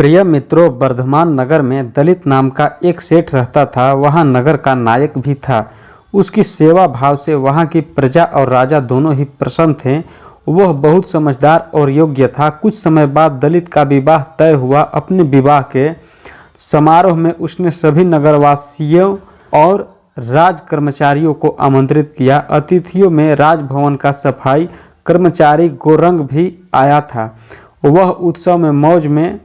प्रिय मित्रों, वर्धमान नगर में दलित नाम का एक सेठ रहता था। वह नगर का नायक भी था। उसकी सेवा भाव से वहाँ की प्रजा और राजा दोनों ही प्रसन्न थे। वह बहुत समझदार और योग्य था। कुछ समय बाद दलित का विवाह तय हुआ। अपने विवाह के समारोह में उसने सभी नगरवासियों और राज कर्मचारियों को आमंत्रित किया। अतिथियों में राजभवन का सफाई कर्मचारी गोरंग भी आया था। वह उत्सव में मौज में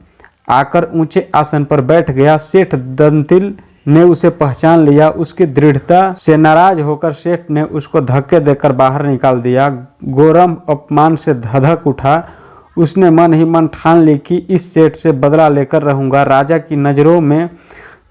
आकर ऊंचे आसन पर बैठ गया। सेठ दंतिल ने उसे पहचान लिया। उसकी दृढ़ता से नाराज होकर सेठ ने उसको धक्के देकर बाहर निकाल दिया। गोरम अपमान से धधक उठा। उसने मन ही मन ठान ली कि इस सेठ से बदला लेकर रहूंगा। राजा की नज़रों में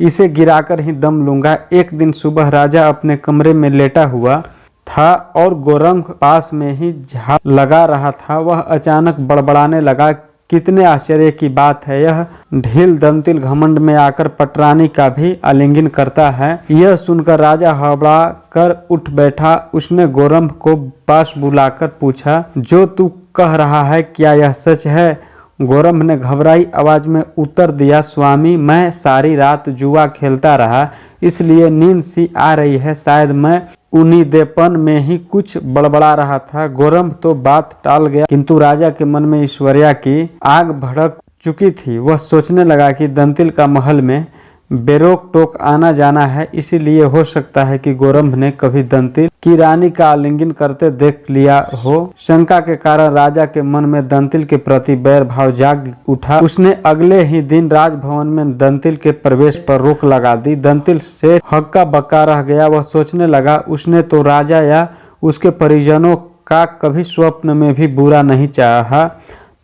इसे गिराकर ही दम लूंगा। एक दिन सुबह राजा अपने कमरे में लेटा हुआ था और गोरंग पास में ही झाड़ लगा रहा था। वह अचानक बड़बड़ाने लगा, कितने आश्चर्य की बात है, यह ढील दंतिल घमंड में आकर पटरानी का भी आलिंगन करता है। यह सुनकर राजा हड़बड़ा कर उठ बैठा। उसने गोरंभ को पास बुलाकर पूछा, जो तू कह रहा है क्या यह सच है? गोरंभ ने घबराई आवाज में उत्तर दिया, स्वामी, मैं सारी रात जुआ खेलता रहा, इसलिए नींद सी आ रही है। शायद मैं उन्नीदेपन में ही कुछ बड़बड़ा रहा था। गोरंभ तो बात टाल गया, किंतु राजा के मन में ईश्वरिया की आग भड़क चुकी थी। वह सोचने लगा कि दंतिल का महल में बेरोक टोक आना जाना है, इसीलिए हो सकता है कि गोरंभ ने कभी दंतिल की रानी का आलिंगन करते देख लिया हो। शंका के कारण राजा के मन में दंतिल के प्रति बैर भाव जाग उठा। उसने अगले ही दिन राजभवन में दंतिल के प्रवेश पर रोक लगा दी। दंतिल से हक्का बक्का रह गया। वह सोचने लगा, उसने तो राजा या उसके परिजनों का कभी स्वप्न में भी बुरा नहीं चाहा,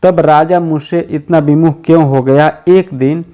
तब राजा मुझसे इतना विमुख क्यों हो गया? एक दिन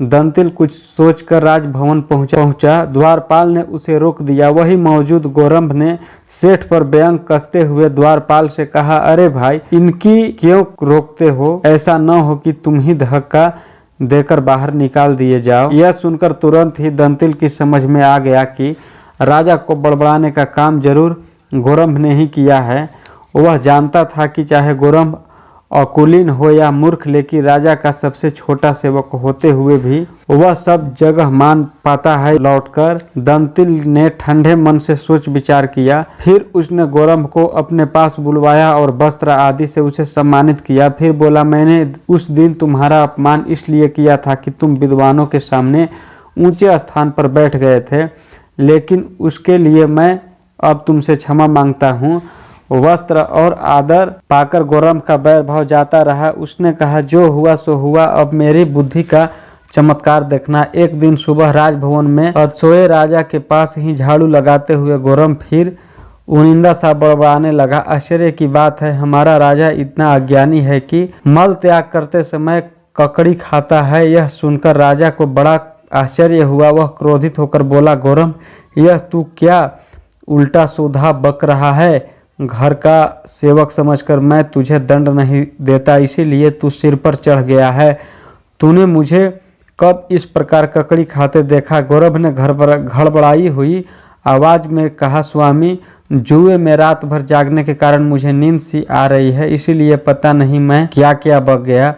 दंतिल कुछ सोचकर राजभवन पहुंचा। द्वारपाल ने उसे रोक दिया। वही मौजूद गोरंभ ने सेठ पर व्यंग कसते हुए द्वारपाल से कहा, अरे भाई, इनकी क्यों रोकते हो? ऐसा न हो कि तुम ही धक्का देकर बाहर निकाल दिए जाओ। यह सुनकर तुरंत ही दंतिल की समझ में आ गया कि राजा को बड़बड़ाने का काम जरूर गोरंभ ने ही किया है। वह जानता था कि चाहे गोरंभ अकुलीन हो या मूर्ख, लेकिन राजा का सबसे छोटा सेवक होते हुए भी वह सब जगह मान पाता है। लौटकर दंतिल ने ठंडे मन से सोच विचार किया। फिर उसने गोरंभ को अपने पास बुलवाया और वस्त्र आदि से उसे सम्मानित किया। फिर बोला, मैंने उस दिन तुम्हारा अपमान इसलिए किया था कि तुम विद्वानों के सामने ऊंचे स्थान पर बैठ गए थे, लेकिन उसके लिए मैं अब तुमसे क्षमा मांगता हूँ। वस्त्र और आदर पाकर गोरंभ का बैर भाव जाता रहा। उसने कहा, जो हुआ सो हुआ, अब मेरी बुद्धि का चमत्कार देखना। एक दिन सुबह राजभवन में अधसोए राजा के पास ही झाड़ू लगाते हुए गोरंभ फिर उनिंदा सा बड़बड़ाने लगा। आश्चर्य की बात है, हमारा राजा इतना अज्ञानी है कि मल त्याग करते समय ककड़ी खाता है। यह सुनकर राजा को बड़ा आश्चर्य हुआ। वह क्रोधित होकर बोला, गोरंभ, यह तू क्या उल्टा सुधा बक रहा है? घर का सेवक समझकर मैं तुझे दंड नहीं देता, इसीलिए तू सिर पर चढ़ गया है। तूने मुझे कब इस प्रकार ककड़ी खाते देखा? गोरंभ ने घड़बड़ाई हुई आवाज में कहा, स्वामी, जुए में रात भर जागने के कारण मुझे नींद सी आ रही है, इसीलिए पता नहीं मैं क्या क्या बक गया।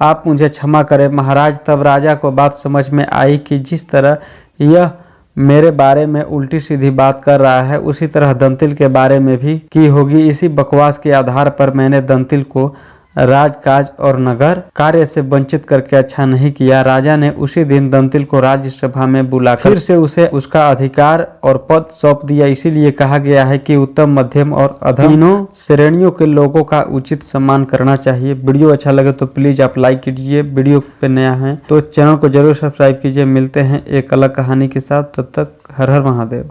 आप मुझे क्षमा करें महाराज। तब राजा को बात समझ में आई कि जिस तरह यह मेरे बारे में उल्टी सीधी बात कर रहा है, उसी तरह दंतिल के बारे में भी की होगी। इसी बकवास के आधार पर मैंने दंतिल को राजकाज और नगर कार्य से वंचित करके अच्छा नहीं किया। राजा ने उसी दिन दंतिल को राज्यसभा में बुलाकर फिर से उसे उसका अधिकार और पद सौंप दिया। इसीलिए कहा गया है कि उत्तम, मध्यम और अधम तीनों श्रेणियों के लोगों का उचित सम्मान करना चाहिए। वीडियो अच्छा लगे तो प्लीज आप लाइक कीजिए। वीडियो पे नया है तो चैनल को जरूर सब्सक्राइब कीजिए। मिलते हैं एक अलग कहानी के साथ, तब तक हर हर महादेव।